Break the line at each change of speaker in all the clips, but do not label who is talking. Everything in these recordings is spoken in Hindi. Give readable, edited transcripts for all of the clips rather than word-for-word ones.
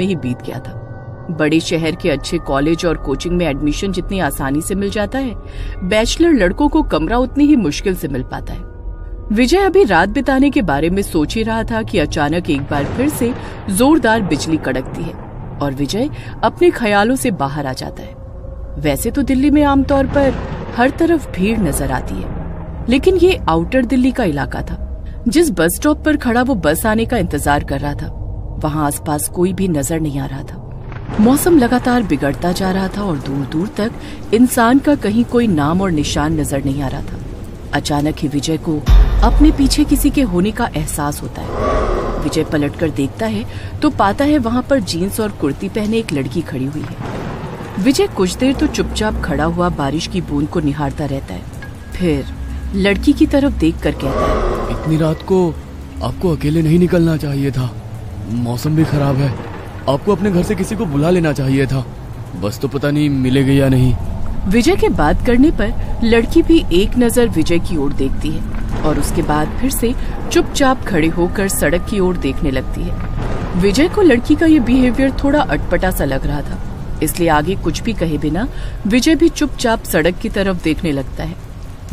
में ही बीत गया था। बड़े शहर के अच्छे कॉलेज और कोचिंग में एडमिशन जितनी आसानी से मिल जाता है, बैचलर लड़कों को कमरा उतनी ही मुश्किल से मिल पाता है। विजय अभी रात बिताने के बारे में सोच ही रहा था कि अचानक एक बार फिर से जोरदार बिजली कड़कती है और विजय अपने ख्यालों से बाहर आ जाता है। वैसे तो दिल्ली में आमतौर पर हर तरफ भीड़ नजर आती है, लेकिन ये आउटर दिल्ली का इलाका था। जिस बस स्टॉप पर खड़ा वो बस आने का इंतजार कर रहा था, वहाँ आसपास कोई भी नजर नहीं आ रहा था। मौसम लगातार बिगड़ता जा रहा था और दूर दूर तक इंसान का कहीं कोई नाम और निशान नजर नहीं आ रहा था। अचानक ही विजय को अपने पीछे किसी के होने का एहसास होता है। विजय पलटकर देखता है तो पाता है वहाँ पर जीन्स और कुर्ती पहने एक लड़की खड़ी हुई है। विजय कुछ देर तो चुपचाप खड़ा हुआ बारिश की बूंद को निहारता रहता है, फिर लड़की की तरफ देखकर कहता है,
इतनी रात को आपको अकेले नहीं निकलना चाहिए था, मौसम भी खराब है। आपको अपने घर से किसी को बुला लेना चाहिए था। बस तो पता नहीं मिलेगी या नहीं।
विजय के बात करने पर लड़की भी एक नजर विजय की ओर देखती है और उसके बाद फिर से चुपचाप खड़े होकर सड़क की ओर देखने लगती है। विजय को लड़की का ये बिहेवियर थोड़ा अटपटा सा लग रहा था, इसलिए आगे कुछ भी कहे बिना विजय भी चुपचाप सड़क की तरफ देखने लगता है।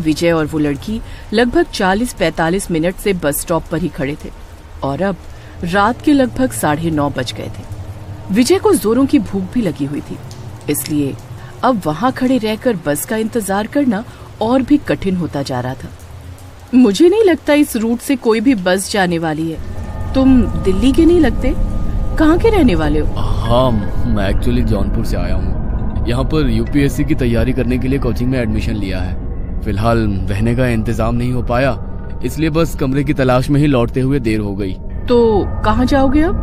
विजय और वो लड़की लगभग 40-45 मिनट से बस स्टॉप पर ही खड़े थे और अब रात के लगभग 9:30 बज गए थे। विजय को जोरों की भूख भी लगी हुई थी, इसलिए अब वहां खड़े रहकर बस का इंतजार करना और भी कठिन होता जा रहा था। मुझे नहीं लगता इस रूट से कोई भी बस जाने वाली है। तुम दिल्ली के नहीं लगते, कहाँ के रहने वाले हो?
हाँ, मैं एक्चुअली जौनपुर से आया हूँ। यहाँ पर यूपीएससी की तैयारी करने के लिए कोचिंग में एडमिशन लिया है। फिलहाल रहने का इंतजाम नहीं हो पाया, इसलिए बस कमरे की तलाश में ही लौटते हुए देर हो गई।
तो कहाँ जाओगे अब?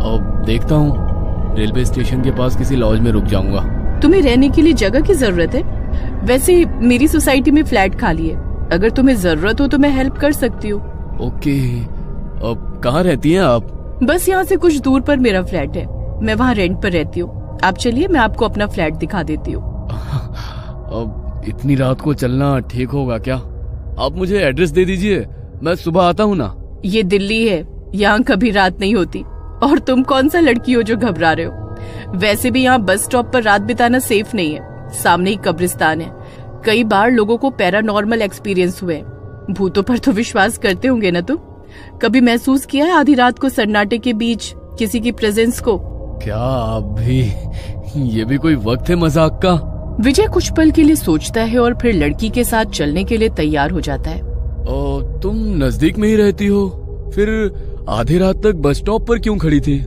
अब देखता हूँ, रेलवे स्टेशन के पास किसी लॉज में रुक जाऊंगा।
तुम्हें रहने के लिए जगह की जरूरत है? वैसे मेरी सोसाइटी में फ्लैट खाली है, अगर तुम्हें जरूरत हो तो मैं हेल्प कर सकती हूँ।
ओके, अब कहाँ रहती हैं आप?
बस यहाँ से कुछ दूर पर मेरा फ्लैट है, मैं वहाँ रेंट पर रहती हूँ। आप चलिए, मैं आपको अपना फ्लैट दिखा देती हूँ।
अब इतनी रात को चलना ठीक होगा क्या? आप मुझे एड्रेस दे दीजिए, मैं सुबह आता हूँ ना।
ये दिल्ली है, यहाँ कभी रात नहीं होती। और तुम कौन सा लड़की हो जो घबरा रहे हो? वैसे भी यहाँ बस स्टॉप पर रात बिताना सेफ नहीं है, सामने ही कब्रिस्तान है। कई बार लोगों को पैरानॉर्मल एक्सपीरियंस हुए। भूतों पर तो विश्वास करते होंगे ना तुम? कभी महसूस किया है आधी रात को सन्नाटे के बीच किसी की प्रेजेंस को?
क्या आप भी, ये भी कोई वक्त है मजाक का?
विजय कुछ पल के लिए सोचता है और फिर लड़की के साथ चलने के लिए तैयार हो जाता है।
तुम नजदीक में ही रहती हो, फिर आधी रात तक बस स्टॉप पर क्यों खड़ी थी?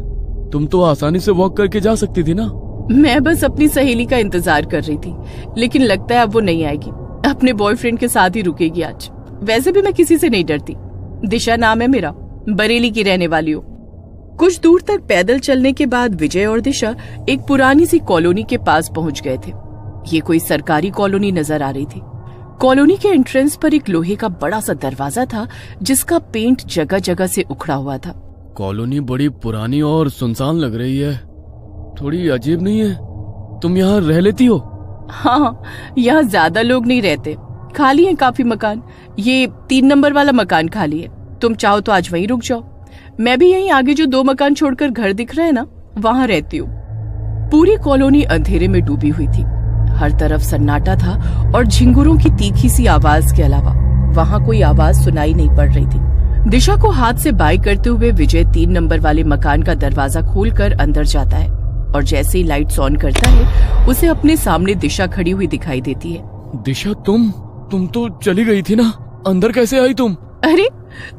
तुम तो आसानी से वॉक करके जा सकती थी ना।
मैं बस अपनी सहेली का इंतजार कर रही थी, लेकिन लगता है अब वो नहीं आएगी। अपने बॉयफ्रेंड के साथ ही रुकेगी आज। वैसे भी मैं किसी से नहीं डरती। दिशा नाम है मेरा, बरेली की रहने वाली हूँ। कुछ दूर तक पैदल चलने के बाद विजय और दिशा एक पुरानी सी कॉलोनी के पास पहुंच गए थे। ये कोई सरकारी कॉलोनी नजर आ रही थी। कॉलोनी के एंट्रेंस पर एक लोहे का बड़ा सा दरवाजा था, जिसका पेंट जगह जगह से उखड़ा हुआ था।
कॉलोनी बड़ी पुरानी और सुनसान लग रही है, थोड़ी अजीब नहीं है? तुम यहाँ रह लेती हो?
हाँ, यहाँ ज्यादा लोग नहीं रहते, खाली है काफी मकान। ये 3 नंबर वाला मकान खाली है, तुम चाहो तो आज वहीं रुक जाओ। मैं भी यहीं आगे जो 2 मकान छोड़कर घर दिख रहे हैं ना, वहाँ रहती हूँ। पूरी कॉलोनी अंधेरे में डूबी हुई थी, हर तरफ सन्नाटा था और झिंगुरों की तीखी सी आवाज के अलावा वहाँ कोई आवाज सुनाई नहीं पड़ रही थी। दिशा को हाथ से बाय करते हुए विजय 3 नंबर वाले मकान का दरवाजा खोलकर अंदर जाता है और जैसे ही लाइट्स ऑन करता है, उसे अपने सामने दिशा खड़ी हुई दिखाई देती है।
दिशा, तुम तो चली गई थी ना, अंदर कैसे आई तुम?
अरे,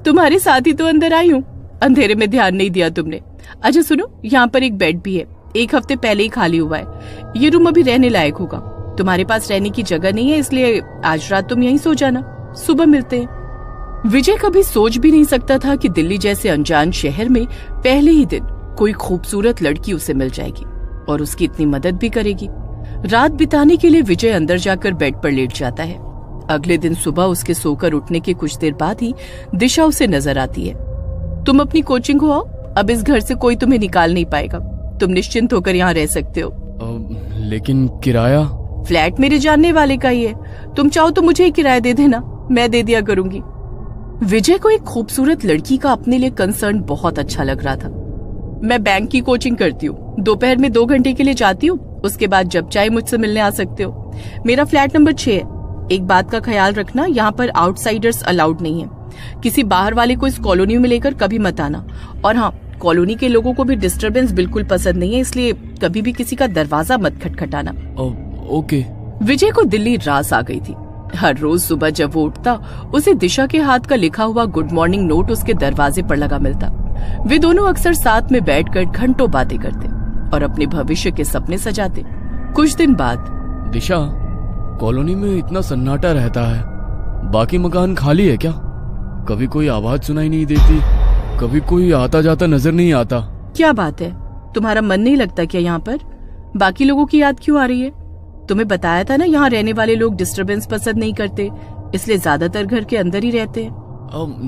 तुम्हारे साथ ही तो अंदर आई हूँ, अंधेरे में ध्यान नहीं दिया तुमने। अच्छा सुनो, यहाँ पर एक बेड भी है, 1 हफ्ते पहले ही खाली हुआ है। ये रूम अभी रहने लायक होगा। तुम्हारे पास रहने की जगह नहीं है, इसलिए आज रात तुम यहीं सो जाना, सुबह मिलते हैं। विजय कभी सोच भी नहीं सकता था कि दिल्ली जैसे अनजान शहर में पहले ही दिन कोई खूबसूरत लड़की उसे मिल जाएगी और उसकी इतनी मदद भी करेगी। रात बिताने के लिए विजय अंदर जाकर बेड पर लेट जाता है। अगले दिन सुबह उसके सोकर उठने के कुछ देर बाद ही दिशा उसे नजर आती है। तुम अपनी कोचिंग हो आओ, अब इस घर से कोई तुम्हें निकाल नहीं पाएगा, तुम निश्चिंत होकर यहाँ रह सकते हो।
लेकिन किराया?
फ्लैट मेरे जानने वाले का ही है, तुम चाहो तो मुझे ही किराया दे देना, मैं दे दिया करूंगी। विजय को एक खूबसूरत लड़की का अपने लिए कंसर्न बहुत अच्छा लग रहा था। मैं बैंक की कोचिंग करती हूँ, दोपहर में 2 घंटे के लिए जाती हूँ, उसके बाद जब चाहे मुझसे मिलने आ सकते हो। मेरा फ्लैट नंबर 6 है। एक बात का ख्याल रखना, यहाँ पर आउटसाइडर्स अलाउड नहीं है। किसी बाहर वाले को इस कॉलोनी में लेकर कभी मत आना। और हाँ, कॉलोनी के लोगों को भी डिस्टरबेंस बिल्कुल पसंद नहीं है, इसलिए कभी भी किसी का दरवाजा मत खटखटाना।
ओके।
विजय को दिल्ली रास आ गई थी। हर रोज सुबह जब वो उठता, उसे दिशा के हाथ का लिखा हुआ गुड मॉर्निंग नोट उसके दरवाजे पर लगा मिलता। वे दोनों अक्सर साथ में बैठकर घंटों बातें करते और अपने भविष्य के सपने सजाते। कुछ दिन बाद,
दिशा, कॉलोनी में इतना सन्नाटा रहता है, बाकी मकान खाली है क्या? कभी कोई आवाज सुनाई नहीं देती, कभी कोई आता जाता नजर नहीं आता।
क्या बात है, तुम्हारा मन नहीं लगता क्या यहाँ पर? बाकी लोगों की याद क्यों आ रही है? तुम्हें बताया था ना, यहाँ रहने वाले लोग डिस्टरबेंस पसंद नहीं करते, इसलिए ज्यादातर घर के अंदर ही रहते हैं।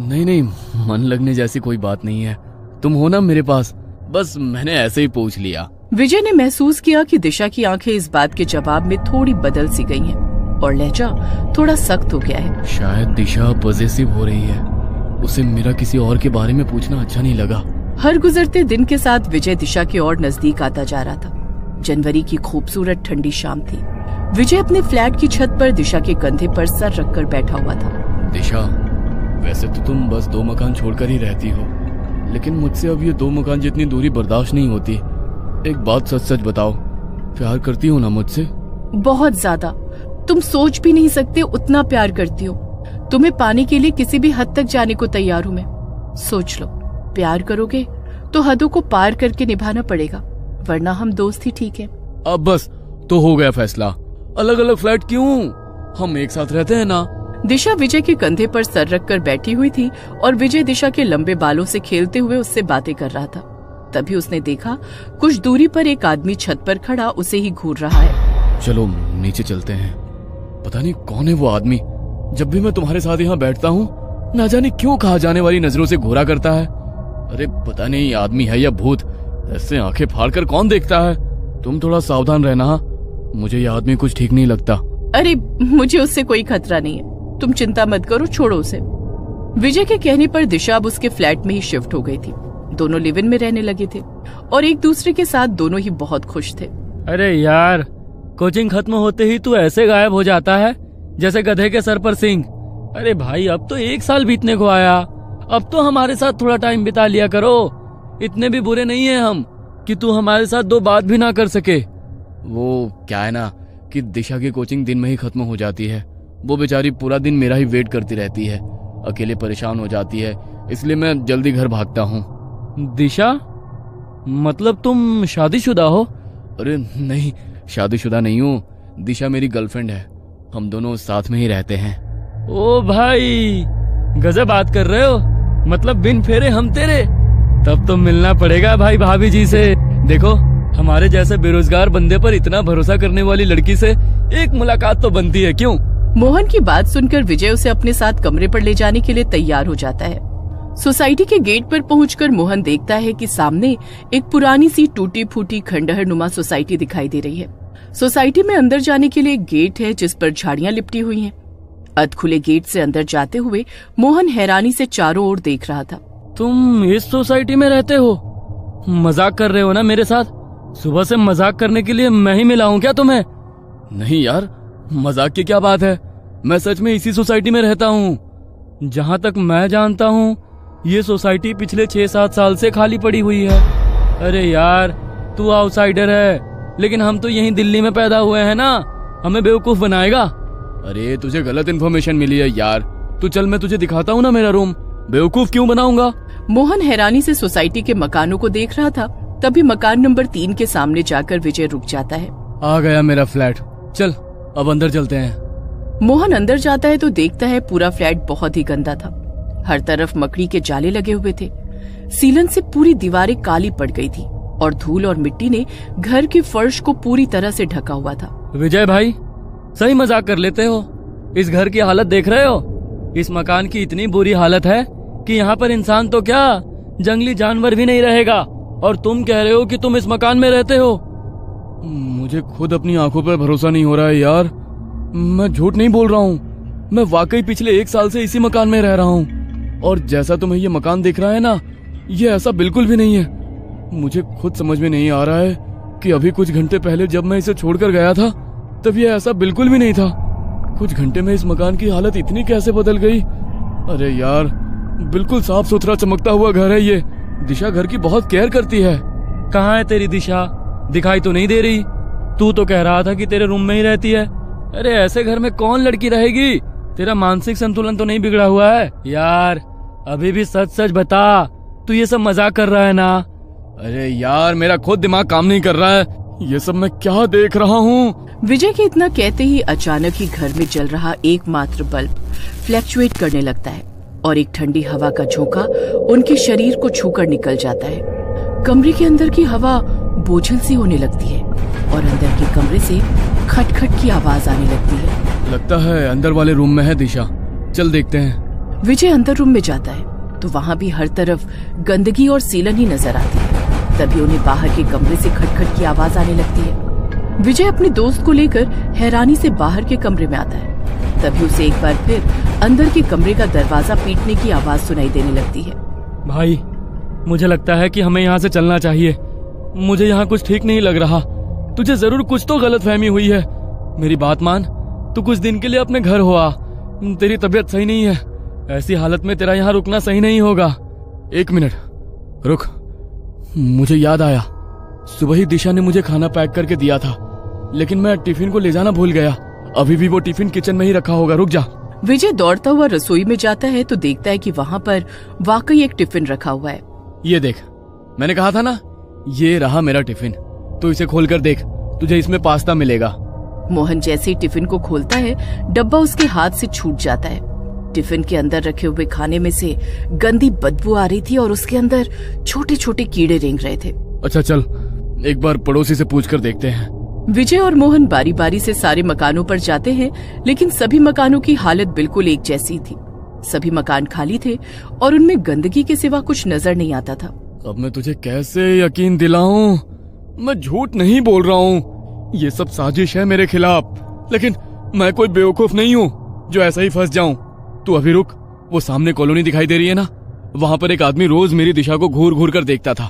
नहीं, मन लगने जैसी कोई बात नहीं है। तुम हो ना मेरे पास, बस मैंने ऐसे ही पूछ लिया।
विजय ने महसूस किया कि दिशा की आंखें इस बात के जवाब में थोड़ी बदल सी गई हैं और लहजा थोड़ा सख्त हो गया है।
शायद दिशा पॉजेसिव हो रही है, उसे मेरा किसी और के बारे में पूछना अच्छा नहीं लगा।
हर गुजरते दिन के साथ विजय दिशा के और नजदीक आता जा रहा था। जनवरी की खूबसूरत ठंडी शाम थी। विजय अपने फ्लैट की छत पर दिशा के कंधे पर सर रखकर बैठा हुआ था।
दिशा, वैसे तो तुम बस 2 मकान छोड़कर ही रहती हो, लेकिन मुझसे अब ये 2 मकान जितनी दूरी बर्दाश्त नहीं होती। एक बात सच बताओ, प्यार करती हो ना मुझसे?
बहुत ज्यादा। तुम सोच भी नहीं सकते उतना प्यार करती हो। तुम्हें पाने के लिए किसी भी हद तक जाने को तैयार हूँ मैं। सोच लो, प्यार करोगे तो हदों को पार करके निभाना पड़ेगा, वरना हम दोस्त ही ठीक है।
अब बस तो हो गया फैसला। अलग अलग फ्लैट क्यों, हम एक साथ रहते हैं ना।
दिशा विजय के कंधे पर सर रखकर बैठी हुई थी और विजय दिशा के लंबे बालों से खेलते हुए उससे बातें कर रहा था। तभी उसने देखा कुछ दूरी पर एक आदमी छत पर खड़ा उसे ही घूर रहा है।
चलो नीचे चलते हैं। पता नहीं कौन है वो आदमी, जब भी मैं तुम्हारे साथ यहाँ बैठता हूँ ना जाने क्यों कहा जाने वाली नजरों से घूरा करता है। अरे पता नहीं आदमी है या भूत, ऐसे आंखें फाड़ कर कौन देखता है। तुम थोड़ा सावधान रहना, मुझे ये आदमी कुछ ठीक नहीं लगता।
अरे मुझे उससे कोई खतरा नहीं है, तुम चिंता मत करो, छोड़ो उसे। विजय के कहने पर दिशा अब उसके फ्लैट में ही शिफ्ट हो गई थी। दोनों लिव इन में रहने लगे थे और एक दूसरे के साथ दोनों ही बहुत खुश थे।
अरे यार, कोचिंग खत्म होते ही तू ऐसे गायब हो जाता है जैसे गधे के सर पर सींग। अरे भाई, अब तो 1 साल बीतने को आया, अब तो हमारे साथ थोड़ा टाइम बिता लिया करो। इतने भी बुरे नहीं है हम कि तू हमारे साथ 2 बात भी ना कर सके।
वो क्या है ना कि दिशा की कोचिंग दिन में ही खत्म हो जाती है। वो बेचारी पूरा दिन मेरा ही वेट करती रहती है, अकेले परेशान हो जाती है, इसलिए मैं जल्दी घर भागता हूँ।
दिशा, मतलब तुम शादीशुदा हो?
अरे नहीं, शादीशुदा नहीं हूँ। दिशा मेरी गर्लफ्रेंड है, हम दोनों साथ में ही रहते हैं।
ओ भाई, गजब बात कर रहे हो, मतलब बिन फेरे हम तेरे। तब तो मिलना पड़ेगा भाई भाभी जी से। देखो, हमारे जैसे बेरोजगार बंदे पर इतना भरोसा करने वाली लड़की से एक मुलाकात तो बनती है, क्यों?
मोहन की बात सुनकर विजय उसे अपने साथ कमरे पर ले जाने के लिए तैयार हो जाता है। सोसाइटी के गेट पर पहुंचकर मोहन देखता है कि सामने एक पुरानी सी टूटी फूटी खंडहर नुमा सोसाइटी दिखाई दे रही है। सोसाइटी में अंदर जाने के लिए एक गेट है जिस पर झाड़ियां लिपटी हुई हैं। अधखुले गेट से अंदर जाते हुए मोहन हैरानी से चारों ओर देख रहा था।
तुम इस सोसाइटी में रहते हो? मजाक कर रहे हो ना मेरे साथ? सुबह से मजाक करने के लिए मैं ही मिला हूँ क्या तुम्हें?
नहीं यार, मजाक की क्या बात है, मैं सच में इसी सोसाइटी में रहता हूँ।
जहाँ तक मैं जानता हूँ ये सोसाइटी पिछले 6-7 साल से खाली पड़ी हुई है। अरे यार, तू आउटसाइडर है, लेकिन हम तो यहीं दिल्ली में पैदा हुए हैं ना, हमें बेवकूफ बनाएगा?
अरे तुझे गलत इन्फॉर्मेशन मिली है यार, तू चल मैं तुझे दिखाता हूँ ना मेरा रूम। बेवकूफ क्यों बनाऊंगा?
मोहन हैरानी से सोसाइटी के मकानों को देख रहा था। तभी मकान नंबर 3 के सामने जाकर विजय रुक जाता है।
आ गया मेरा फ्लैट, चल अब अंदर चलते हैं।
मोहन अंदर जाता है तो देखता है पूरा फ्लैट बहुत ही गंदा था। हर तरफ मकड़ी के जाले लगे हुए थे। सीलन से पूरी दीवारें काली पड़ गई थी और धूल और मिट्टी ने घर के फर्श को पूरी तरह से ढका हुआ था।
विजय भाई, सही मजाक कर लेते हो? इस घर की हालत देख रहे हो? इस मकान की इतनी बुरी हालत है कि यहाँ पर इंसान तो क्या, जंगली जानवर भी नहीं रहेगा, और तुम कह रहे हो कि तुम इस मकान में रहते हो?
मुझे खुद अपनी आंखों पर भरोसा नहीं हो रहा है यार। मैं झूठ नहीं बोल रहा हूँ, मैं वाकई पिछले 1 साल से इसी मकान में रह रहा हूँ। और जैसा तुम्हें ये मकान दिख रहा है ना, ये ऐसा बिल्कुल भी नहीं है। मुझे खुद समझ में नहीं आ रहा है कि अभी कुछ घंटे पहले जब मैं इसे छोड़कर गया था तब ये ऐसा बिल्कुल भी नहीं था। कुछ घंटे में इस मकान की हालत इतनी कैसे बदल गई। अरे यार, बिल्कुल साफ सुथरा चमकता हुआ घर है ये। दिशा घर की बहुत केयर करती है।
कहाँ है तेरी दिशा? दिखाई तो नहीं दे रही। तू तो कह रहा था कि तेरे रूम में ही रहती है। अरे ऐसे घर में कौन लड़की रहेगी? तेरा मानसिक संतुलन तो नहीं बिगड़ा हुआ है? यार अभी भी सच सच बता, तू ये सब मजाक कर रहा है ना?
अरे यार, मेरा खुद दिमाग काम नहीं कर रहा है। ये सब मैं क्या देख रहा हूँ?
विजय के इतना कहते ही अचानक ही घर में जल रहा एकमात्र बल्ब फ्लैक्चुएट करने लगता है और एक ठंडी हवा का झोंका उनके शरीर को छूकर निकल जाता है। कमरे के अंदर की हवा बोझिल सी होने लगती है और अंदर के कमरे से खटखट की आवाज आने लगती है।
लगता है अंदर वाले रूम में है दिशा, चल देखते हैं।
विजय अंदर रूम में जाता है तो वहाँ भी हर तरफ गंदगी और सीलन ही नजर आती है। तभी उन्हें बाहर के कमरे से खटखट की आवाज आने लगती है। विजय अपने दोस्त को लेकर हैरानी से बाहर के कमरे में आता है। तभी उसे एक बार फिर अंदर के कमरे का दरवाजा पीटने की आवाज सुनाई देने लगती है।
भाई, मुझे लगता है कि हमें यहाँ से चलना चाहिए। मुझे यहाँ कुछ ठीक नहीं लग रहा। तुझे जरूर कुछ तो गलतफहमी हुई है। मेरी बात मान, तू कुछ दिन के लिए अपने घर हो आ। तेरी तबीयत सही नहीं है। ऐसी हालत में तेरा यहाँ रुकना सही नहीं होगा।
1 मिनट रुक, मुझे याद आया। सुबह ही दिशा ने मुझे खाना पैक करके दिया था, लेकिन मैं टिफिन को ले जाना भूल गया। अभी भी वो टिफिन किचन में ही रखा होगा। रुक जा।
विजय दौड़ता हुआ रसोई में जाता है तो देखता है कि वहाँ पर वाकई एक टिफिन रखा हुआ है।
ये देख, मैंने कहा था ना, ये रहा मेरा टिफिन। तो इसे खोलकर देख, तुझे इसमें पास्ता मिलेगा।
मोहन जैसे ही टिफिन को खोलता है, डब्बा उसके हाथ से छूट जाता है। टिफिन के अंदर रखे हुए खाने में से गंदी बदबू आ रही थी और उसके अंदर छोटे छोटे कीड़े रेंग रहे थे।
अच्छा चल, एक बार पड़ोसी से पूछकर देखते हैं।
विजय और मोहन बारी बारी से सारे मकानों पर जाते हैं, लेकिन सभी मकानों की हालत बिल्कुल एक जैसी थी। सभी मकान खाली थे और उनमें गंदगी के सिवा कुछ नजर नहीं आता था।
अब मैं तुझे कैसे यकीन दिलाऊं? मैं झूठ नहीं बोल रहा हूँ। ये सब साजिश है मेरे खिलाफ, लेकिन मैं कोई बेवकूफ नहीं हूँ जो ऐसा ही फंस जाऊं। तू अभी रुक, वो सामने कॉलोनी दिखाई दे रही है ना, वहाँ पर एक आदमी रोज मेरी दिशा को घूर घूर कर देखता था।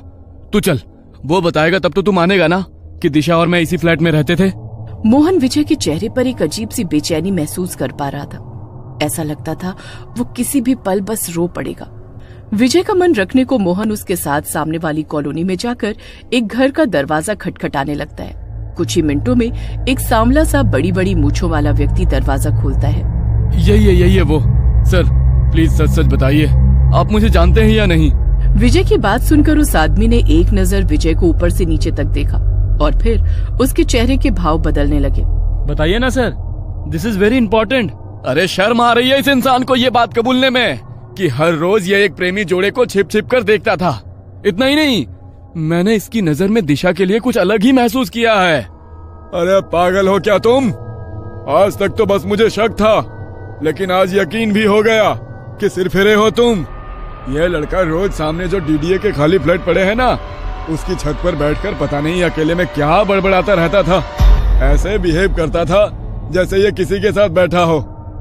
तू चल, वो बताएगा तब तो तू मानेगा ना कि दिशा और मैं इसी फ्लैट में रहते थे।
मोहन विजय के चेहरे पर एक अजीब सी बेचैनी महसूस कर पा रहा था। ऐसा लगता था वो किसी भी पल बस रो पड़ेगा। विजय का मन रखने को मोहन उसके साथ सामने वाली कॉलोनी में जाकर एक घर का दरवाजा खटखटाने लगता है। कुछ ही मिनटों में एक सांवला सा बड़ी बड़ी मूंछों वाला व्यक्ति दरवाजा खोलता है।
यही है वो। सर प्लीज सच सच बताइए, आप मुझे जानते हैं या नहीं?
विजय की बात सुनकर उस आदमी ने एक नजर विजय को ऊपर से नीचे तक देखा और फिर उसके चेहरे के भाव बदलने लगे।
बताइए ना sir, this is very important.
अरे शर्म आ रही है इस इंसान को ये बात कबूलने में कि हर रोज ये एक प्रेमी जोड़े को छिप छिप कर देखता था। इतना ही नहीं, मैंने इसकी नजर में दिशा के लिए कुछ अलग ही महसूस किया है। अरे पागल हो क्या तुम? आज तक तो बस मुझे शक था, लेकिन आज यकीन भी हो गया कि सिर फिरे हो तुम। यह लड़का रोज सामने जो डीडीए के खाली फ्लैट पड़े हैं ना, उसकी छत पर बैठकर पता नहीं अकेले में क्या बड़बड़ाता रहता था। ऐसे बिहेव करता था जैसे ये किसी के साथ बैठा हो।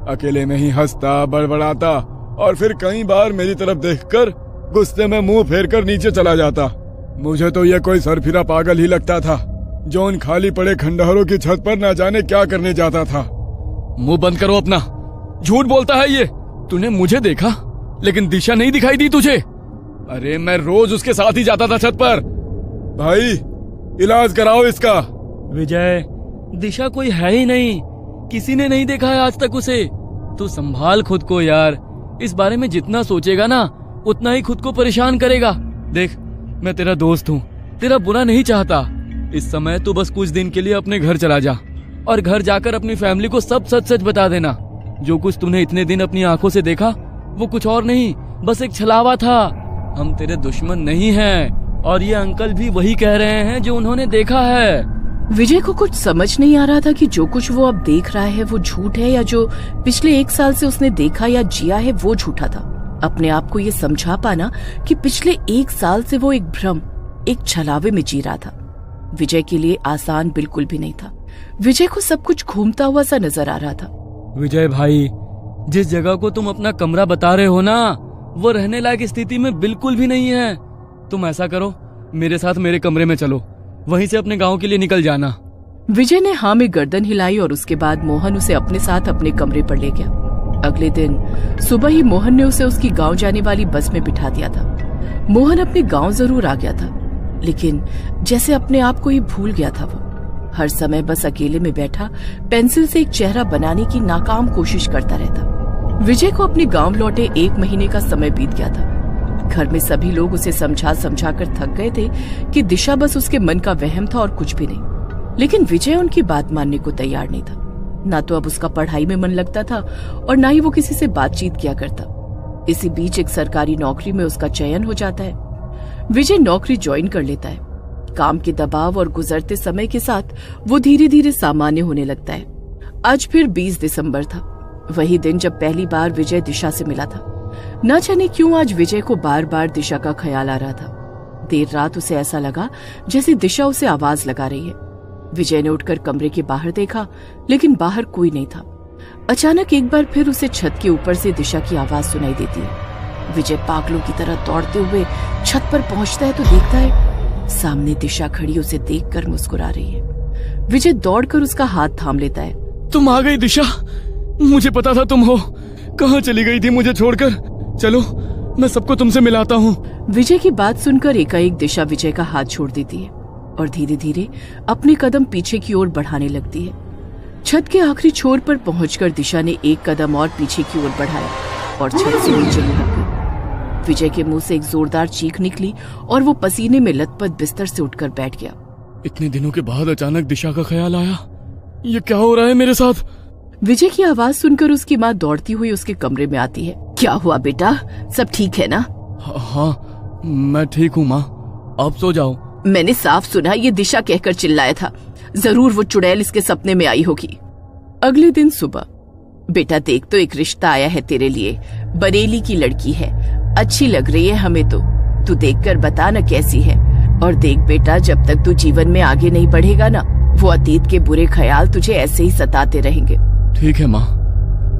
अकेले में ही हंसता, बड़बड़ाता और फिर कई बार मेरी तरफ देखकर गुस्से में मुंह फेरकर नीचे चला जाता। मुझे तो ये कोई सरफिरा पागल ही लगता था जो उन खाली पड़े खंडहरों की छत पर ना जाने क्या करने जाता था। मुंह बंद करो अपना, झूठ बोलता है ये। तूने मुझे देखा लेकिन दिशा नहीं दिखाई दी तुझे? अरे मैं रोज उसके साथ ही जाता था छत पर। भाई इलाज कराओ इसका।
विजय, दिशा कोई है ही नहीं, किसी ने नहीं देखा है आज तक उसे। तू संभाल खुद को यार, इस बारे में जितना सोचेगा ना उतना ही खुद को परेशान करेगा। देख, मैं तेरा दोस्त हूँ, तेरा बुरा नहीं चाहता। इस समय तू बस कुछ दिन के लिए अपने घर चला जा और घर जाकर अपनी फैमिली को सब सच सच बता देना। जो कुछ तूने इतने दिन अपनी आंखों से देखा वो कुछ और नहीं, बस एक छलावा था। हम तेरे दुश्मन नहीं हैं और ये अंकल भी वही कह रहे हैं जो उन्होंने देखा है।
विजय को कुछ समझ नहीं आ रहा था कि जो कुछ वो अब देख रहा है वो झूठ है या जो पिछले 1 साल से उसने देखा या जिया है वो झूठा था। अपने आप को ये समझा पाना कि पिछले 1 साल से वो एक भ्रम, एक छलावे में जी रहा था, विजय के लिए आसान बिल्कुल भी नहीं था। विजय को सब कुछ घूमता हुआ सा नजर आ रहा था।
विजय भाई, जिस जगह को तुम अपना कमरा बता रहे हो ना, वो रहने लायक स्थिति में बिल्कुल भी नहीं है। तुम ऐसा करो, मेरे साथ मेरे कमरे में चलो, वहीं से अपने गांव के लिए निकल जाना।
विजय ने हाँ में गर्दन हिलाई और उसके बाद मोहन उसे अपने साथ अपने कमरे पर ले गया। अगले दिन सुबह ही मोहन ने उसे उसकी गांव जाने वाली बस में बिठा दिया था। मोहन अपने गांव जरूर आ गया था, लेकिन जैसे अपने आप को ही भूल गया था। वो हर समय बस अकेले में बैठा पेंसिल से एक चेहरा बनाने की नाकाम कोशिश करता रहता। विजय को अपने गांव लौटे 1 महीने का समय बीत गया था। घर में सभी लोग उसे समझा समझा कर थक गए थे कि दिशा बस उसके मन का वहम था और कुछ भी नहीं। लेकिन विजय उनकी बात मानने को तैयार नहीं था। ना तो अब उसका पढ़ाई में मन लगता था और ना ही वो किसी से बातचीत किया करता। इसी बीच एक सरकारी नौकरी में उसका चयन हो जाता है। विजय नौकरी ज्वाइन कर लेता है। काम के दबाव और गुजरते समय के साथ वो धीरे धीरे सामान्य होने लगता है। आज फिर 20 दिसंबर था, वही दिन जब पहली बार विजय दिशा से मिला था। न जाने क्यों आज विजय को बार बार दिशा का ख्याल आ रहा था। देर रात उसे ऐसा लगा जैसे दिशा उसे आवाज लगा रही है। विजय ने उठकर कमरे के बाहर देखा, लेकिन बाहर कोई नहीं था। अचानक एक बार फिर उसे छत के ऊपर से दिशा की आवाज सुनाई देती है। विजय पागलों की तरह दौड़ते हुए छत पर पहुंचता है तो देखता है सामने दिशा खड़ी उसे देखकर मुस्कुरा रही है। विजय दौड़कर उसका हाथ थाम लेता है।
तुम आ गई दिशा, मुझे पता था तुम हो। कहाँ चली गई थी मुझे छोड़कर? चलो मैं सबको तुमसे मिलाता हूँ।
विजय की बात सुनकर एकाएक दिशा विजय का हाथ छोड़ देती है और धीरे धीरे अपने कदम पीछे की ओर बढ़ाने लगती है। छत के आखिरी छोर पर पहुंचकर दिशा ने एक कदम और पीछे की ओर बढ़ाया और छत से नीचे लुढ़क गई। विजय के मुंह से एक जोरदार चीख निकली और वो पसीने में लथपथ बिस्तर से उठकर बैठ गया।
इतने दिनों के बाद अचानक दिशा का ख्याल आया। ये क्या हो रहा है मेरे साथ?
विजय की आवाज सुनकर उसकी माँ दौड़ती हुई उसके कमरे में आती है। क्या हुआ बेटा, सब ठीक है ना?
हाँ मैं ठीक हूँ माँ, आप सो जाओ।
मैंने साफ सुना ये दिशा कहकर चिल्लाया था। जरूर वो चुड़ैल इसके सपने में आई होगी। अगले दिन सुबह, बेटा देख तो एक रिश्ता आया है तेरे लिए। बरेली की लड़की है, अच्छी लग रही है हमें तो। तू देखकर बता ना कैसी है। और देख बेटा, जब तक तू जीवन में आगे नहीं बढ़ेगा ना, वो अतीत के बुरे ख्याल तुझे ऐसे ही सताते रहेंगे।
ठीक है माँ,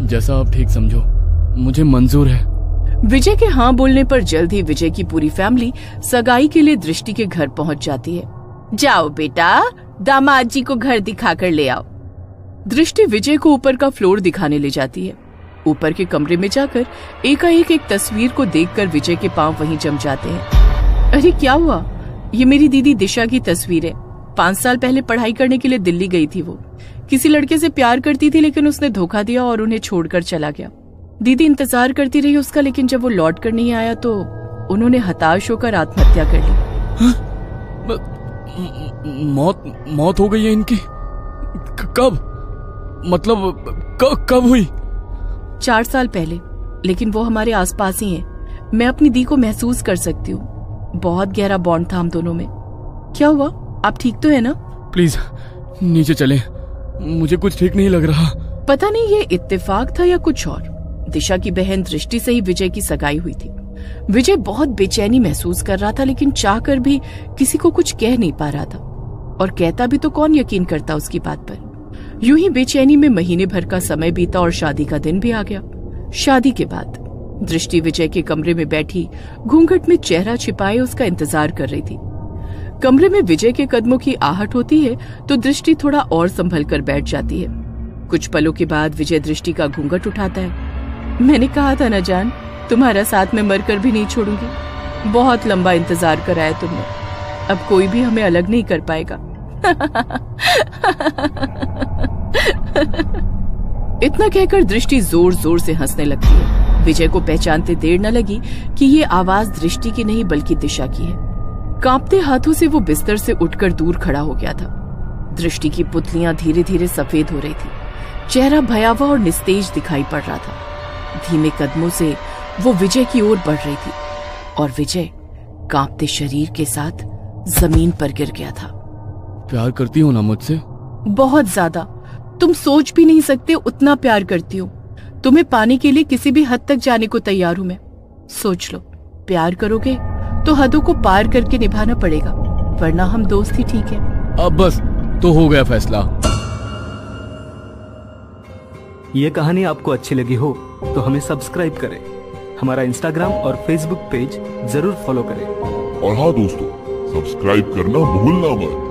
जैसा आप ठीक समझो, मुझे मंजूर है।
विजय के हाँ बोलने पर जल्द ही विजय की पूरी फैमिली सगाई के लिए दृष्टि के घर पहुंच जाती है। जाओ बेटा, दामाद जी को घर दिखाकर ले आओ। दृष्टि विजय को ऊपर का फ्लोर दिखाने ले जाती है। ऊपर के कमरे में जाकर एकाएक एक तस्वीर को देखकर विजय के पांव वहीं जम जाते हैं। अरे क्या हुआ? ये मेरी दीदी दिशा की तस्वीर है। 5 साल पहले पढ़ाई करने के लिए दिल्ली गई थी। वो किसी लड़के से प्यार करती थी, लेकिन उसने धोखा दिया और उन्हें छोड़कर चला गया। दीदी इंतजार करती रही उसका, लेकिन जब वो लौट कर नहीं आया तो उन्होंने हताश होकर आत्महत्या कर ली।
मौत हो गई है इनकी? कब? मतलब कब हुई?
4 साल पहले, लेकिन वो हमारे आसपास ही हैं। मैं अपनी दी को महसूस कर सकती हूँ। बहुत गहरा बॉन्ड था हम दोनों में। क्या हुआ, आप ठीक तो है ना?
प्लीज नीचे चलें, मुझे कुछ ठीक नहीं लग रहा।
पता नहीं ये इत्तेफाक था या कुछ और। दिशा की बहन दृष्टि से ही विजय की सगाई हुई थी। विजय बहुत बेचैनी महसूस कर रहा था, लेकिन चाहकर भी किसी को कुछ कह नहीं पा रहा था। और कहता भी तो कौन यकीन करता उसकी बात पर। यूं ही बेचैनी में महीने भर का समय बीता और शादी का दिन भी आ गया। शादी के बाद दृष्टि विजय के कमरे में बैठी घूंघट में चेहरा छिपाए उसका इंतजार कर रही थी। कमरे में विजय के कदमों की आहट होती है तो दृष्टि थोड़ा और संभल कर बैठ जाती है। कुछ पलों के बाद विजय दृष्टि का घूंघट उठाता है। मैंने कहा था ना जान, तुम्हारा साथ में मरकर भी नहीं छोड़ूंगी। बहुत लंबा इंतजार कराया तुमने, अब कोई भी हमें अलग नहीं कर पाएगा। इतना कहकर दृष्टि जोर जोर से हंसने लगती है। विजय को पहचानते देर न लगी कि ये आवाज दृष्टि की नहीं बल्कि दिशा की है। कांपते हाथों से वो बिस्तर से उठकर दूर खड़ा हो गया था। दृष्टि की पुतलियां धीरे धीरे सफेद हो रही थी। चेहरा भयावह और निस्तेज दिखाई पड़ रहा था। धीमे कदमों से वो विजय की ओर बढ़ रही थी और विजय कांपते शरीर के साथ जमीन पर गिर गया था।
प्यार करती हो ना मुझसे?
बहुत ज्यादा। तुम सोच भी नहीं सकते उतना प्यार करती हूँ। तुम्हें पाने के लिए किसी भी हद तक जाने को तैयार हूँ मैं। सोच लो, प्यार करोगे तो हदों को पार करके निभाना पड़ेगा, वरना हम दोस्त ही ठीक है।
अब बस तो हो गया फैसला।
ये कहानी आपको अच्छी लगी हो तो हमें सब्सक्राइब करें, हमारा इंस्टाग्राम और फेसबुक पेज जरूर फॉलो करें।
और हाँ दोस्तों, सब्सक्राइब करना भूलना मत।